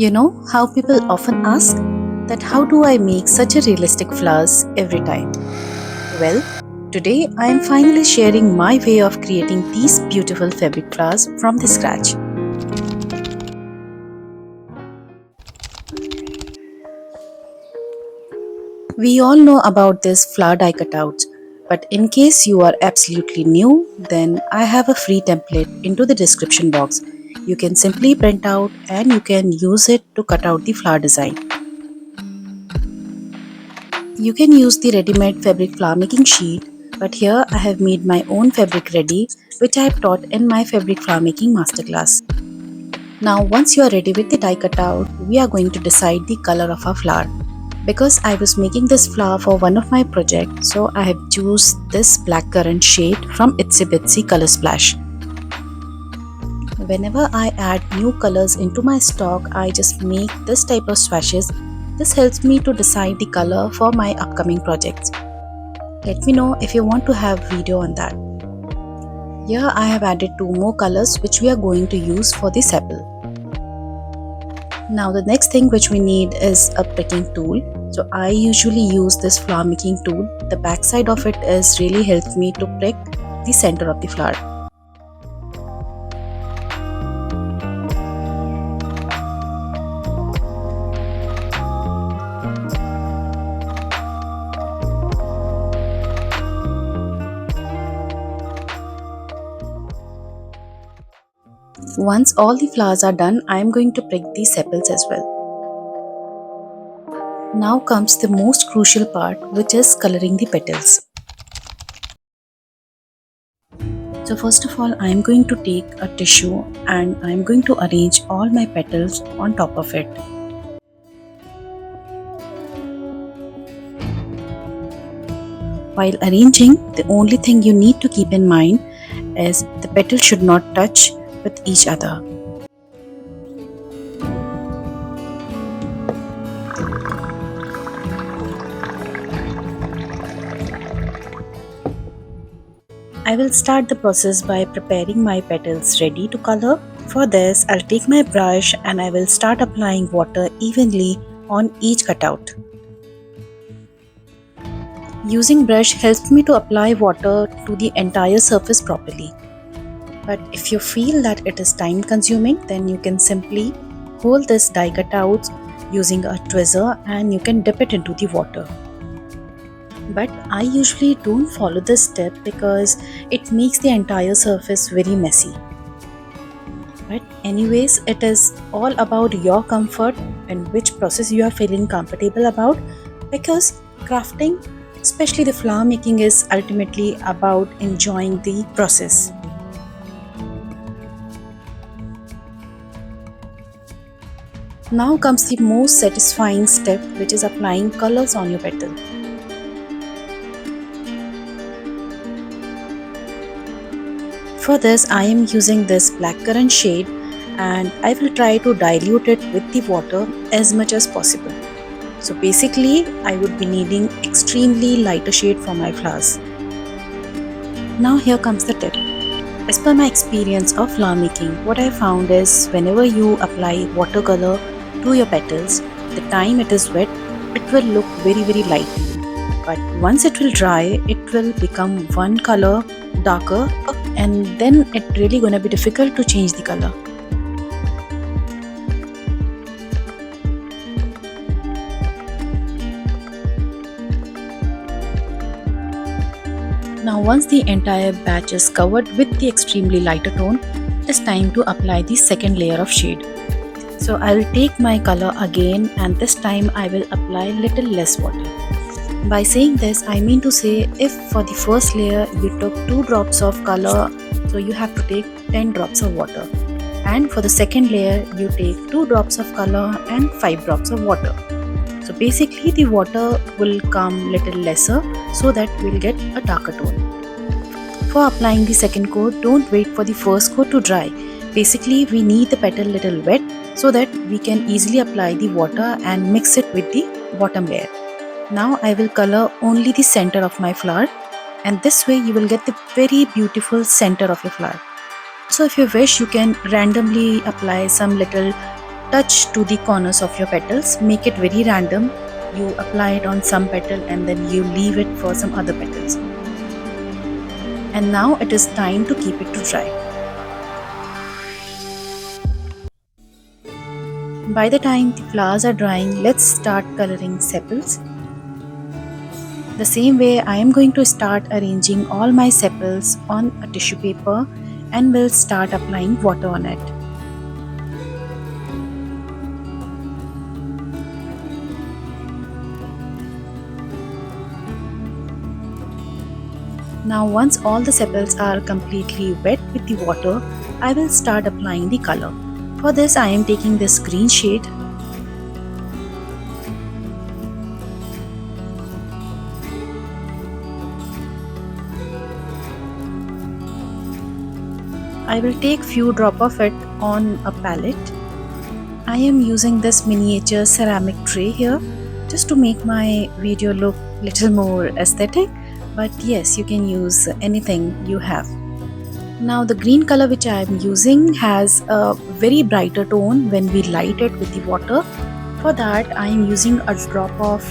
You know how people often ask that how do I make such a realistic flowers every time? Well, today I am finally sharing my way of creating these beautiful fabric flowers from the scratch. We all know about this flower die cutouts, but in case you are absolutely new, then I have a free template into the description box. You can simply print out and you can use it to cut out the flower design. You can use the ready-made fabric flower making sheet, but here I have made my own fabric ready, which I have taught in my fabric flower making masterclass. Now once you are ready with the die cutout, we are going to decide the color of our flower. Because I was making this flower for one of my projects, so I have chosen this black currant shade from Itsy Bitsy Color Splash. Whenever I add new colors into my stock, I just make this type of swatches. This helps me to decide the color for my upcoming projects. Let me know if you want to have video on that. Here I have added two more colors which we are going to use for the sepal. Now the next thing which we need is a pricking tool. So I usually use this flower making tool. The back side of it is really helps me to prick the center of the flower. Once all the flowers are done, I am going to prick the sepals as well. Now comes the most crucial part, which is coloring the petals. So first of all, I am going to take a tissue and I am going to arrange all my petals on top of it. While arranging, the only thing you need to keep in mind is the petals should not touch with each other. I will start the process by preparing my petals ready to color. For this, I'll take my brush and I will start applying water evenly on each cutout. Using brush helps me to apply water to the entire surface properly. But if you feel that it is time consuming, then you can simply hold this die cutouts using a tweezer and you can dip it into the water. But I usually don't follow this step because it makes the entire surface very messy. But anyways, it is all about your comfort and which process you are feeling comfortable about, because crafting, especially the flower making, is ultimately about enjoying the process. Now comes the most satisfying step, which is applying colors on your petal. For this, I am using this black currant shade and I will try to dilute it with the water as much as possible. So basically, I would be needing extremely lighter shade for my flowers. Now here comes the tip. As per my experience of flower making, what I found is whenever you apply watercolor to your petals, the time it is wet, it will look very light to you. But once it will dry, it will become one color darker and then it really gonna be difficult to change the color. Now once the entire batch is covered with the extremely lighter tone, it is time to apply the second layer of shade. So I will take my color again and this time I will apply little less water. By saying this, I mean to say if for the first layer you took 2 drops of color, so you have to take 10 drops of water. And for the second layer, you take 2 drops of color and 5 drops of water. So basically the water will come little lesser so that we'll get a darker tone. For applying the second coat, don't wait for the first coat to dry. Basically we need the petal little wet so that we can easily apply the water and mix it with the bottom layer. Now I will color only the center of my flower and this way you will get the very beautiful center of your flower. So if you wish, you can randomly apply some little touch to the corners of your petals. Make it very random. You apply it on some petal and then you leave it for some other petals. And now it is time to keep it to dry. By the time the flowers are drying, let's start coloring sepals. The same way, I am going to start arranging all my sepals on a tissue paper and will start applying water on it. Now once all the sepals are completely wet with the water, I will start applying the color. For this I am taking this green shade. I will take few drop of it on a palette. I am using this miniature ceramic tray here just to make my video look little more aesthetic, but yes, you can use anything you have. Now the green color which I am using has a very brighter tone when we light it with the water. For that I am using a drop of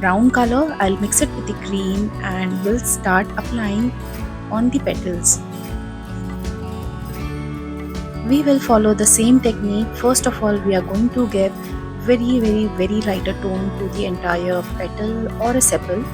brown color. I'll mix it with the green and will start applying on the petals. We will follow the same technique. First of all, we are going to give very lighter tone to the entire petal or a sepal.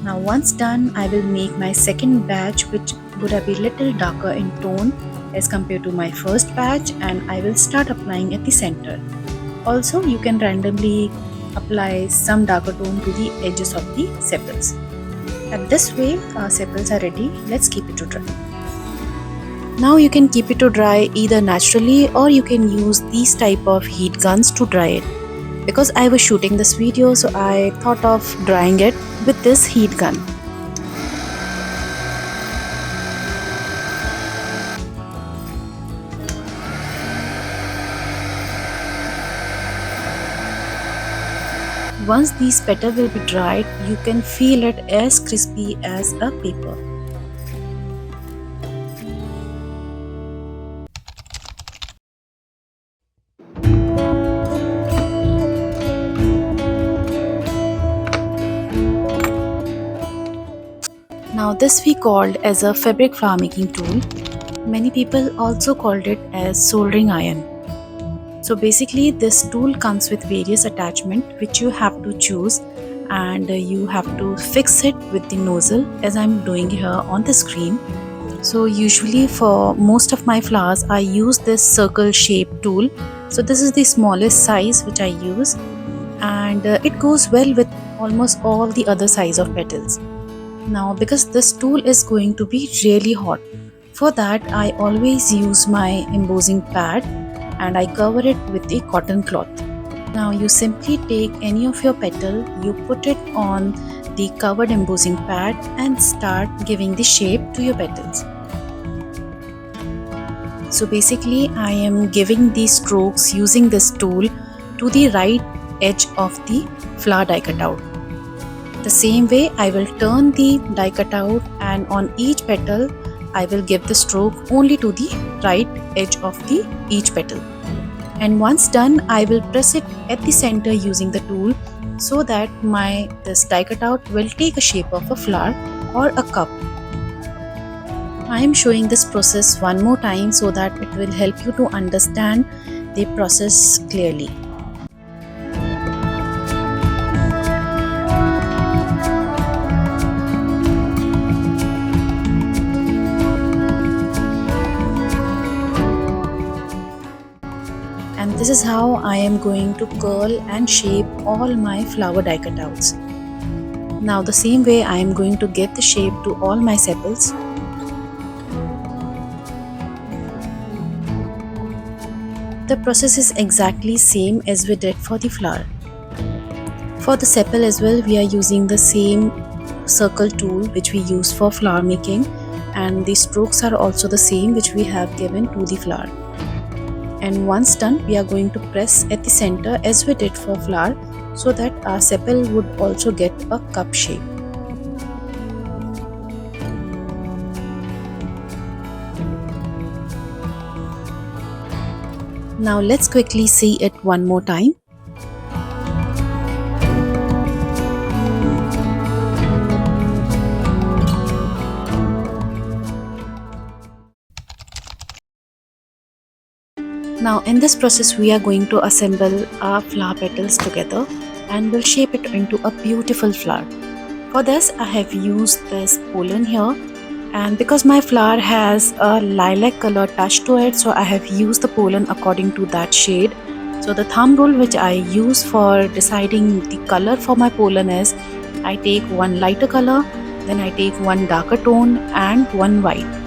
Now once done, I will make my second batch, which would be a little darker in tone as compared to my first batch, and I will start applying at the center. Also, you can randomly apply some darker tone to the edges of the sepals. And this way our sepals are ready. Let's keep it to dry. Now you can keep it to dry either naturally or you can use these type of heat guns to dry it. Because I was shooting this video, so I thought of drying it with this heat gun. Once these petals will be dried, you can feel it as crispy as a paper. Now this we called as a fabric flower making tool. Many people also called it as soldering iron. So basically this tool comes with various attachments which you have to choose, and you have to fix it with the nozzle as I'm doing here on the screen. So usually for most of my flowers I use this circle shaped tool. So this is the smallest size which I use, and it goes well with almost all the other size of petals. Now because this tool is going to be really hot, for that I always use my embossing pad and I cover it with a cotton cloth. Now you simply take any of your petal, you put it on the covered embossing pad and start giving the shape to your petals. So basically I am giving these strokes using this tool to the right edge of the flower die cutout. The same way I will turn the die cutout, and on each petal I will give the stroke only to the right edge of each petal. And once done, I will press it at the center using the tool so that this die cutout will take a shape of a flower or a cup. I am showing this process one more time so that it will help you to understand the process clearly. And this is how I am going to curl and shape all my flower die cutouts. Now the same way I am going to give the shape to all my sepals. The process is exactly same as we did for the flower. For the sepal as well, we are using the same circle tool which we use for flower making, and the strokes are also the same which we have given to the flower. And once done, we are going to press at the center as we did for flower, so that our sepal would also get a cup shape. Now let's quickly see it one more time. Now in this process we are going to assemble our flower petals together and will shape it into a beautiful flower. For this I have used this pollen here, and because my flower has a lilac color touch to it, so I have used the pollen according to that shade. So the thumb rule which I use for deciding the color for my pollen is, I take one lighter color, then I take one darker tone and one white.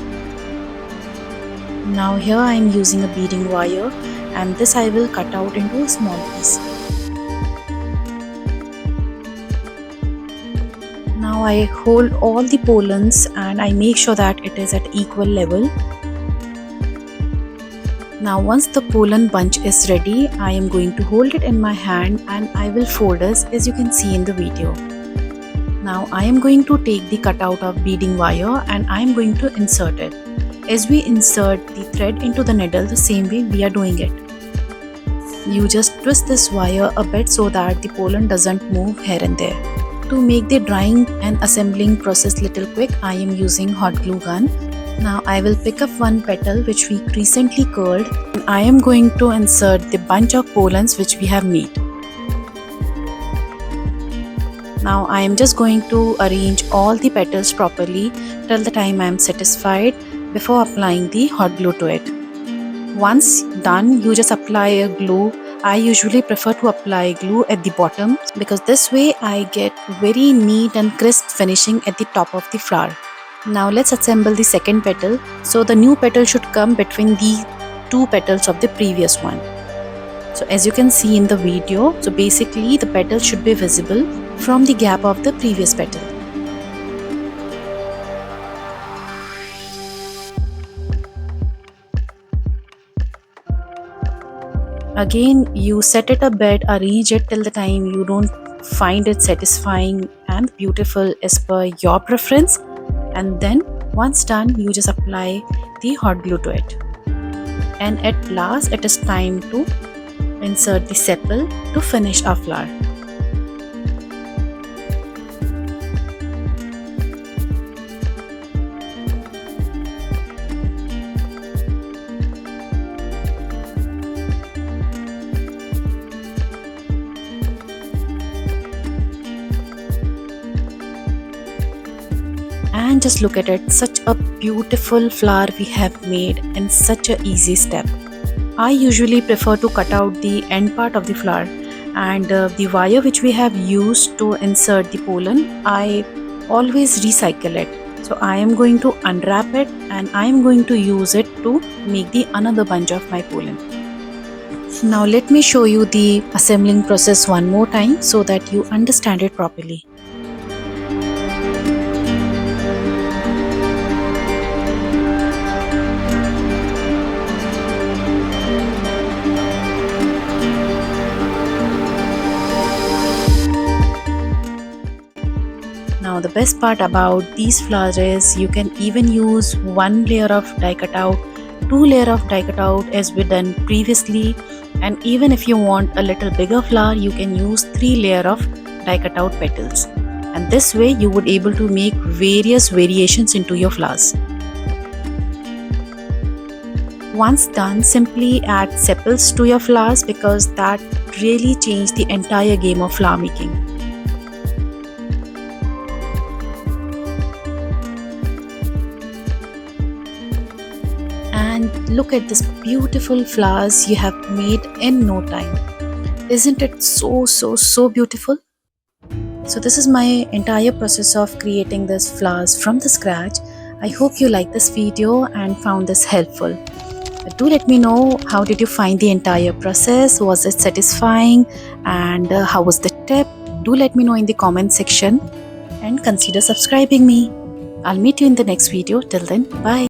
Now here I am using a beading wire, and this I will cut out into a small piece. Now I hold all the pollens and I make sure that it is at equal level. Now once the pollen bunch is ready, I am going to hold it in my hand and I will fold this as you can see in the video. Now I am going to take the cutout of beading wire and I am going to insert it. As we insert the thread into the needle, the same way we are doing it. You just twist this wire a bit so that the pollen doesn't move here and there. To make the drying and assembling process little quick, I am using hot glue gun. Now I will pick up one petal which we recently curled, and I am going to insert the bunch of pollens which we have made. Now I am just going to arrange all the petals properly till the time I am satisfied before applying the hot glue to it. Once done, you just apply a glue. I usually prefer to apply glue at the bottom because this way I get very neat and crisp finishing at the top of the flower. Now let's assemble the second petal. So the new petal should come between the two petals of the previous one. So as you can see in the video, so basically the petal should be visible from the gap of the previous petal. Again, you set it a bit, arrange it till the time you don't find it satisfying and beautiful as per your preference, and then once done, you just apply the hot glue to it. And at last, it is time to insert the sepal to finish our flower. And just look at it, such a beautiful flower we have made in such an easy step. I usually prefer to cut out the end part of the flower, and the wire which we have used to insert the pollen, I always recycle it. So I am going to unwrap it and I am going to use it to make the another bunch of my pollen. Now let me show you the assembling process one more time so that you understand it properly. Now the best part about these flowers is you can even use one layer of die cutout, two layer of die cutout as we done previously, and even if you want a little bigger flower, you can use 3 layer of die cutout petals. And this way you would able to make various variations into your flowers. Once done, simply add sepals to your flowers because that really changed the entire game of flower making. And look at this beautiful flowers you have made in no time. Isn't it so beautiful? So this is my entire process of creating this flowers from the scratch. I hope you liked this video and found this helpful. Do let me know, how did you find the entire process? Was it satisfying? And how was the tip? Do let me know in the comment section and consider subscribing me. I'll meet you in the next video. Till then, bye.